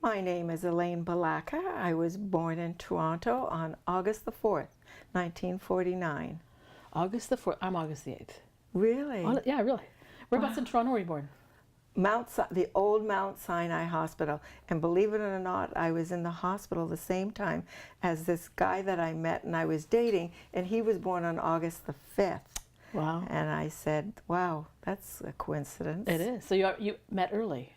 My name is Elaine Balaka. I was born in Toronto on August the 4th, 1949. August the 4th. I'm August the 8th. Really? Yeah, really. Whereabouts in Toronto were you born? The old Mount Sinai Hospital. And believe it or not, I was in the hospital the same time as this guy that I met and I was dating, and he was born on August the 5th. Wow. And I said, wow, that's a coincidence. It is. So you met early.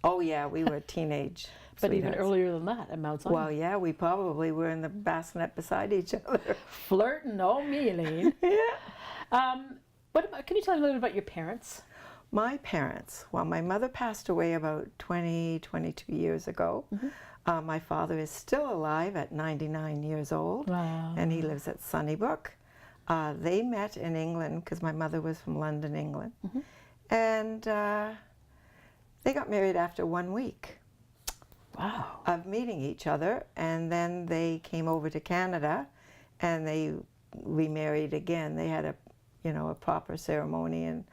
Oh yeah, we were teenage But even sweethearts. earlier than that at Mount Sinai. Well, yeah, we probably were in the bassinet beside each other. Flirting, oh me, Elaine. Yeah. Can you tell me a little bit about your parents? My parents, well, my mother passed away about 22 years ago. Mm-hmm. My father is still alive at 99 years old, Wow. and he lives at Sunnybrook. They met in England because my mother was from London, England. Mm-hmm. And they got married after 1 week. Wow. Of meeting each other, and then they came over to Canada and they remarried again. They had a proper ceremony and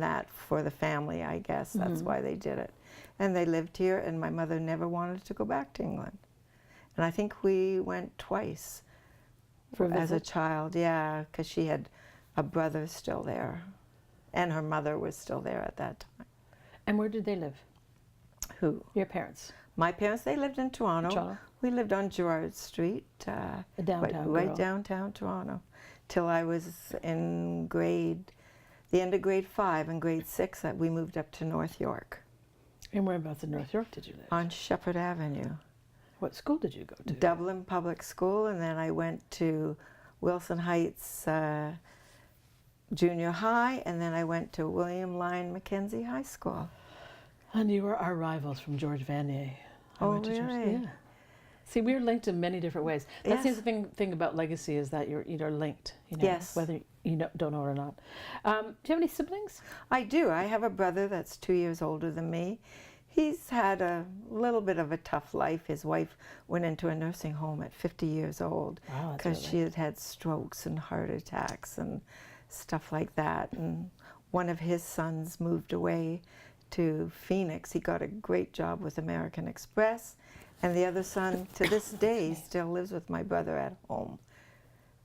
that for the family, I guess. That's why they did it. And they lived here, and my mother never wanted to go back to England. And I think we went twice as a child, yeah, because she had a brother still there, and her mother was still there at that time. And where did they live? Who? Your parents? My parents, they lived in Toronto. Toronto. We lived on Gerrard Street, downtown right girl. downtown Toronto, till I was in the end of grade 5 and grade 6. We moved up to North York. And whereabouts in North York did you live? On Shepherd Avenue. What school did you go to? Dublin Public School, and then I went to Wilson Heights Junior High, and then I went to William Lyon Mackenzie High School. And you were our rivals from George Vanier. Really? Yeah. See, we're linked in many different ways. That's Yes. the thing about legacy is that you're linked. Yes. Whether you don't know it or not. Do you have any siblings? I do. I have a brother that's 2 years older than me. He's had a little bit of a tough life. His wife went into a nursing home at 50 years old Wow, that's because early. she had had strokes and heart attacks and stuff like that. And one of his sons moved away to Phoenix. He got a great job with American Express. And the other son, to this day, still lives with my brother at home.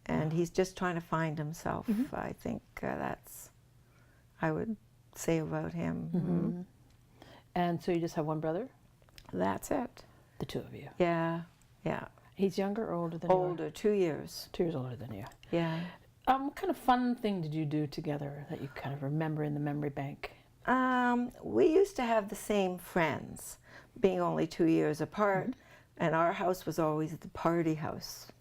And he's just trying to find himself. I think I would say about him. Mm-hmm. And so you just have one brother? That's it. The two of you. Yeah, yeah. He's younger or older than you? Older, 2 years. 2 years older than you. Yeah. What kind of fun thing did you do together that you kind of remember in the memory bank? We used to have the same friends, being only 2 years apart, and our house was always the party house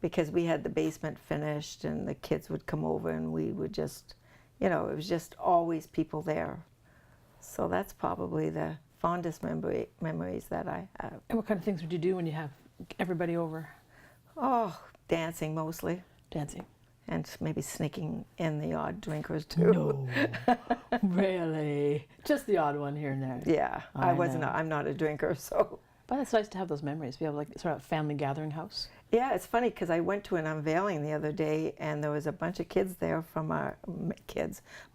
because we had the basement finished and the kids would come over and we would just, it was just always people there. So that's probably the fondest memories that I have. And what kind of things would you do when you have everybody over? Oh, dancing mostly. Dancing. And maybe sneaking in the odd drinkers too. No, really? Just the odd one here and there. Yeah, I'm not a drinker, so. But it's nice to have those memories. We have like sort of a family gathering house. Yeah, it's funny because I went to an unveiling the other day and there was a bunch of kids there from our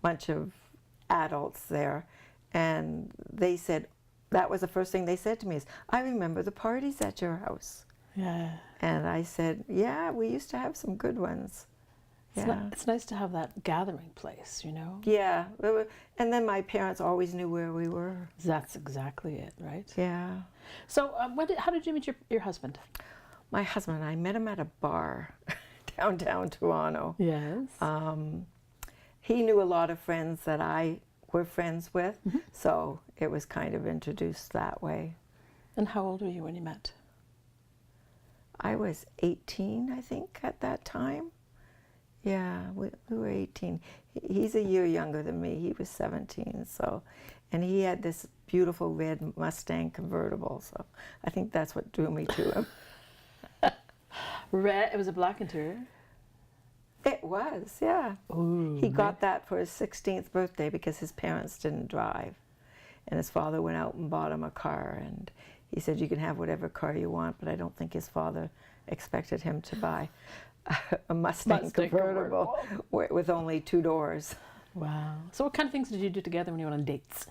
bunch of adults there. And they said, that was the first thing they said to me is, I remember the parties at your house. Yeah. And I said, yeah, we used to have some good ones. Yeah. It's nice to have that gathering place, Yeah. And then my parents always knew where we were. That's exactly it, right? Yeah. So how did you meet your husband? My husband, I met him at a bar downtown Toronto. Yes. He knew a lot of friends that I were friends with, so it was kind of introduced that way. And how old were you when you met? I was 18, I think, at that time. Yeah, we were 18. He's a year younger than me. He was 17, so, and he had this beautiful red Mustang convertible, so I think that's what drew me to him. Red, it was a black interior? It was, yeah. Ooh, he got that for his 16th birthday because his parents didn't drive. And his father went out and bought him a car, and he said, you can have whatever car you want, but I don't think his father expected him to buy a Mustang convertible with only 2 doors. Wow. So what kind of things did you do together when you went on dates?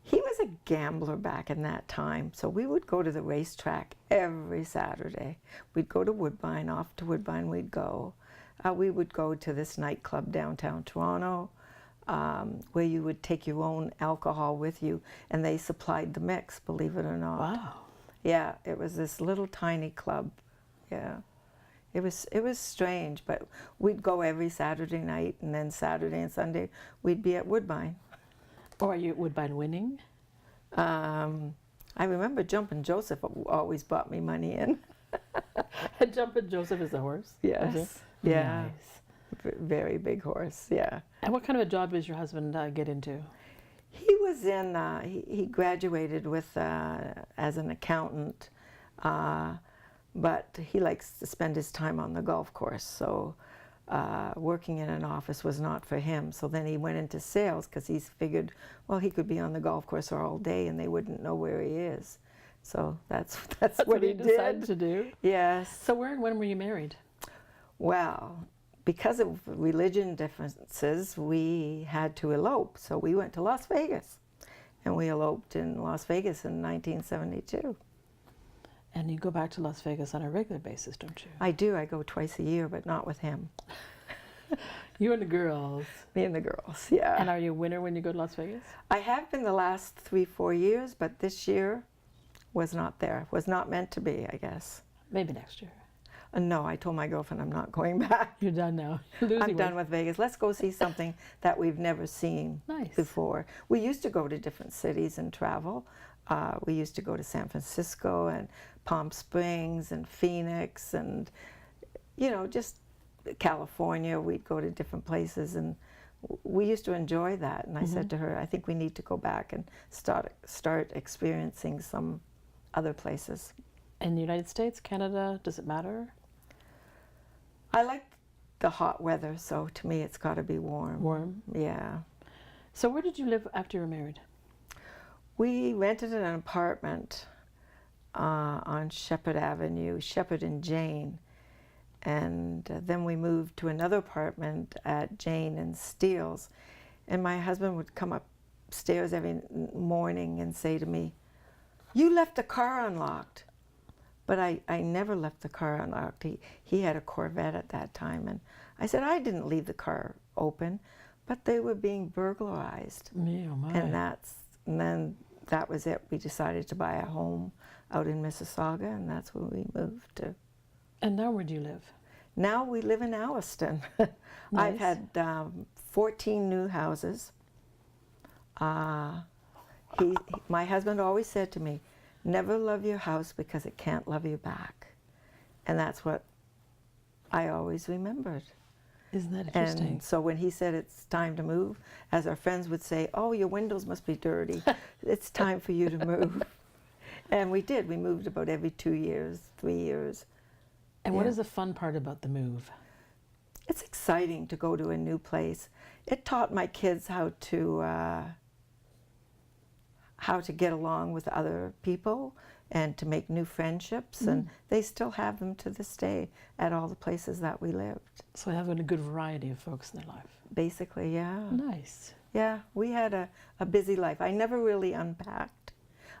He was was a gambler back in that time, so we would go to the racetrack every Saturday. We'd go to Woodbine, off to Woodbine we'd go. We would go to this nightclub downtown Toronto, where you would take your own alcohol with you, and they supplied the mix, believe it or not. Wow. Yeah, it was this little tiny club. Yeah. It was strange, but we'd go every Saturday night, and then Saturday and Sunday we'd be at Woodbine. Or are you at Woodbine winning? I remember Jumpin' Joseph always brought me money in. Jumpin' Joseph is the horse? Yes. Yeah. Nice. Very big horse, yeah. And what kind of a job does your husband get into? He was in, he graduated with, as an accountant, but he likes to spend his time on the golf course, so working in an office was not for him. So then he went into sales because he figured, well, he could be on the golf course all day and they wouldn't know where he is. So that's what he decided did. to do? Yes. So where and when were you married? Well, because of religion differences, we had to elope. So we went to Las Vegas, and we eloped in Las Vegas in 1972. And you go back to Las Vegas on a regular basis, don't you? I do. I go twice a year, but not with him. You and the girls. Me and the girls, yeah. And are you a winner when you go to Las Vegas? I have been the last 3-4 years, but this year was not there. Was not meant to be, I guess. Maybe next year. No, I told my girlfriend I'm not going back. You're done now. You're I'm done with Vegas. Let's go see something that we've never seen before. We used to go to different cities and travel. We used to go to San Francisco and Palm Springs and Phoenix and, you know, just California. We'd go to different places, and we used to enjoy that. And I said to her, I think we need to go back and start experiencing some other places. In the United States, Canada, does it matter? I like the hot weather, so to me it's got to be warm. Warm? Yeah. So where did you live after you were married? We rented an apartment on Shepherd Avenue, Shepherd and Jane. And then we moved to another apartment at Jane and Steele's. And my husband would come upstairs every morning and say to me, "You left the car unlocked." But I never left the car unlocked. He had a Corvette at that time. And I said, I didn't leave the car open, but they were being burglarized. Me, oh my. And then that was it. We decided to buy a home out in Mississauga, and that's where we moved to. And now where do you live? Now we live in Alliston. I've had 14 new houses. My husband always said to me, never love your house because it can't love you back. And that's what I always remembered. Isn't that interesting? And so when he said it's time to move, as our friends would say, oh, your windows must be dirty. It's time for you to move. And we did. We moved about every 2 years, 3 years. And what is the fun part about the move? It's exciting to go to a new place. It taught my kids how to get along with other people and to make new friendships, and they still have them to this day at all the places that we lived. So having a good variety of folks in their life. Basically, yeah. Nice. Yeah, we had a busy life. I never really unpacked.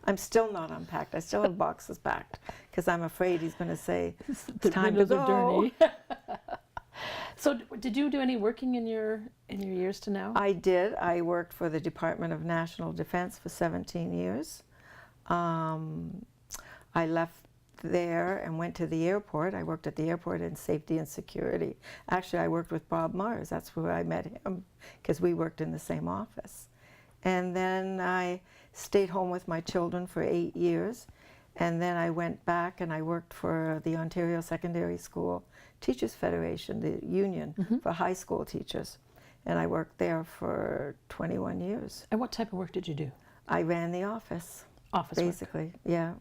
I'm still not unpacked. I still have boxes packed because I'm afraid he's going to say, it's time to go. Are dirty. So did you do any working in your years to now? I did. I worked for the Department of National Defense for 17 years. I left there and went to the airport. I worked at the airport in safety and security. Actually, I worked with Bob Mars. That's where I met him because we worked in the same office. And then I stayed home with my children for 8 years. And then I went back and I worked for the Ontario Secondary School Teachers Federation, the union for high school teachers. And I worked there for 21 years. And what type of work did you do? I ran the office. Office basically, work. Yeah.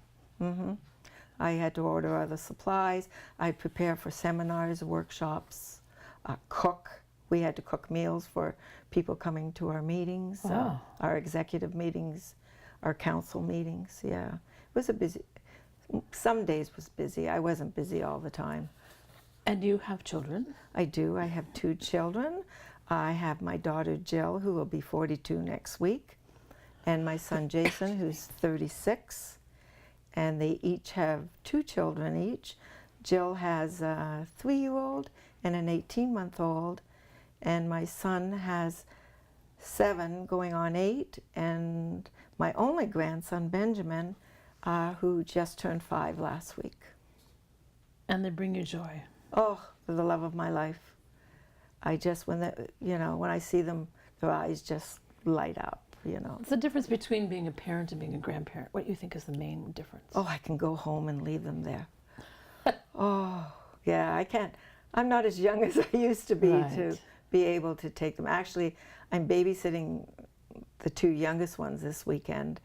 I had to order other supplies. I'd prepare for seminars, workshops, cook. We had to cook meals for people coming to our meetings, Wow. Our executive meetings, our council meetings. Yeah, it was a busy. Some days was busy. I wasn't busy all the time. And you have children? I do. I have 2 children. I have my daughter Jill, who will be 42 next week, and my son Jason, who's 36, and they each have 2 children each. Jill has a 3-year-old and an 18-month-old, and my son has 7 going on 8, and my only grandson Benjamin, who just turned 5 last week. And they bring you joy. Oh, for the love of my life. I just, when I see them, their eyes just light up, What's the difference between being a parent and being a grandparent? What do you think is the main difference? Oh, I can go home and leave them there. Oh, yeah, I can't. I'm not as young as I used to be to be able to take them. Actually, I'm babysitting the 2 youngest ones this weekend,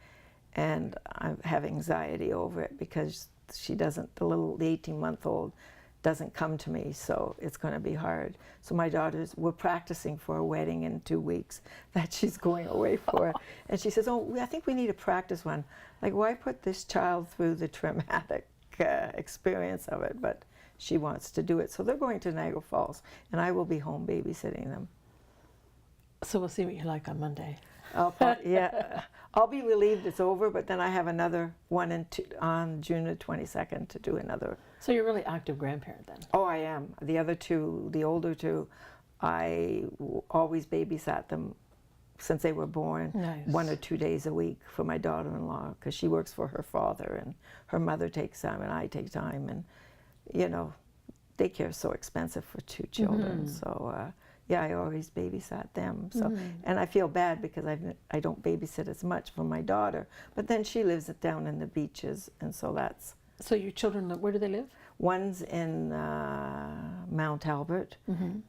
and I have anxiety over it because the 18-month-old doesn't come to me, so it's going to be hard. So my we're practicing for a wedding in 2 weeks that she's going away for. And she says, oh, I think we need a practice one. Like, why put this child through the traumatic experience of it? But she wants to do it. So they're going to Niagara Falls, and I will be home babysitting them. So we'll see what you're like on Monday. Yeah, I'll be relieved it's over, but then I have another one on June the 22nd to do another. So you're a really active grandparent then? Oh, I am. The other 2, the older 2, I always babysat them since they were born. Nice. 1 or 2 days a week for my daughter-in-law, because she works for her father, and her mother takes time and I take time, and daycare is so expensive for 2 children. So yeah, I always babysat them. So, and I feel bad because I don't babysit as much for my daughter, but then she lives down in the beaches, and so that's. So your children, where do they live? One's in Mount Albert,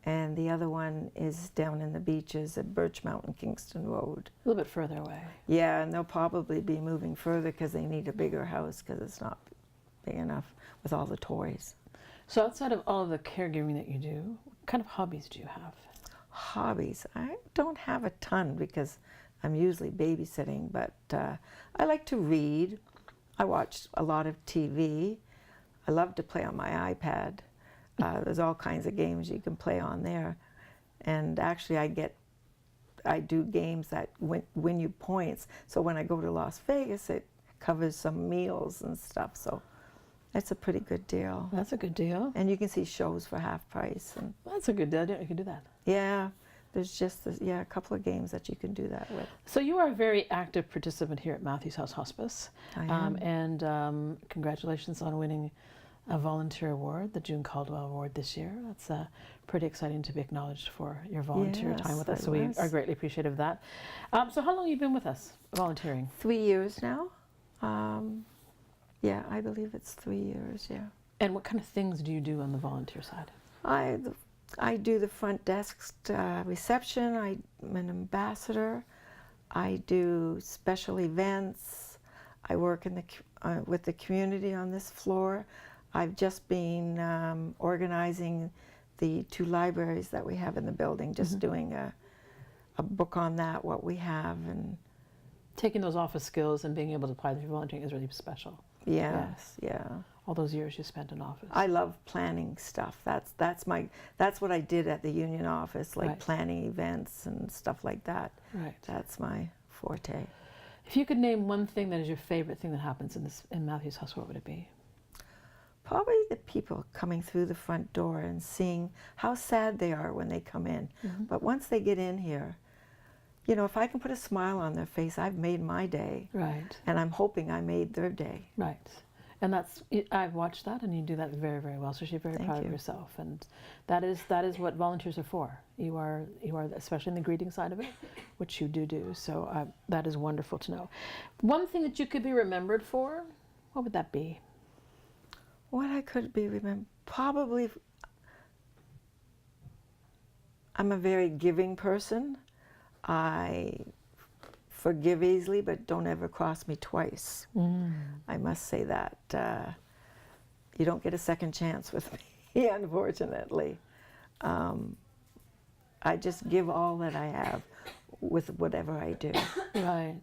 and the other one is down in the beaches at Birch Mountain, Kingston Road. A little bit further away. Yeah, and they'll probably be moving further because they need a bigger house because it's not big enough with all the toys. So outside of all of the caregiving that you do, what kind of hobbies do you have? Hobbies. I don't have a ton because I'm usually babysitting, but I like to read. I watch a lot of TV. I love to play on my iPad. There's all kinds of games you can play on there. And actually I do games that win you points. So when I go to Las Vegas, it covers some meals and stuff. So that's a pretty good deal. That's a good deal. And you can see shows for half price. And that's a good deal. You can do that. Yeah. There's just a couple of games that you can do that with. So you are a very active participant here at Matthews House Hospice. I am. And congratulations on winning a volunteer award, the June Caldwell Award this year. That's pretty exciting to be acknowledged for your volunteer time with us. So we are greatly appreciative of that. So how long have you been with us volunteering? 3 years now. Yeah, I believe it's 3 years, yeah. And what kind of things do you do on the volunteer side? I do the front desk reception. I'm an ambassador. I do special events. I work in with the community on this floor. I've just been organizing the 2 libraries that we have in the building, just doing a book on that, what we have. And taking those office skills and being able to apply them to volunteering is really special. Yes, yeah. All those years you spent in office. I love planning stuff. That's what I did at the union office, like planning events and stuff like that. Right. That's my forte. If you could name one thing that is your favorite thing that happens in Matthews House, what would it be? Probably the people coming through the front door and seeing how sad they are when they come in. But once they get in here, if I can put a smile on their face, I've made my day. Right. And I'm hoping I made their day. Right. And I've watched that, and you do that very, very well. So you're very proud of yourself, and that is what volunteers are for. You are especially in the greeting side of it, which you do. So that is wonderful to know. One thing that you could be remembered for, what would that be? What I could be remembered, probably. I'm a very giving person. I forgive easily, but don't ever cross me twice. I must say that. You don't get a second chance with me, unfortunately. I just give all that I have with whatever I do. Right.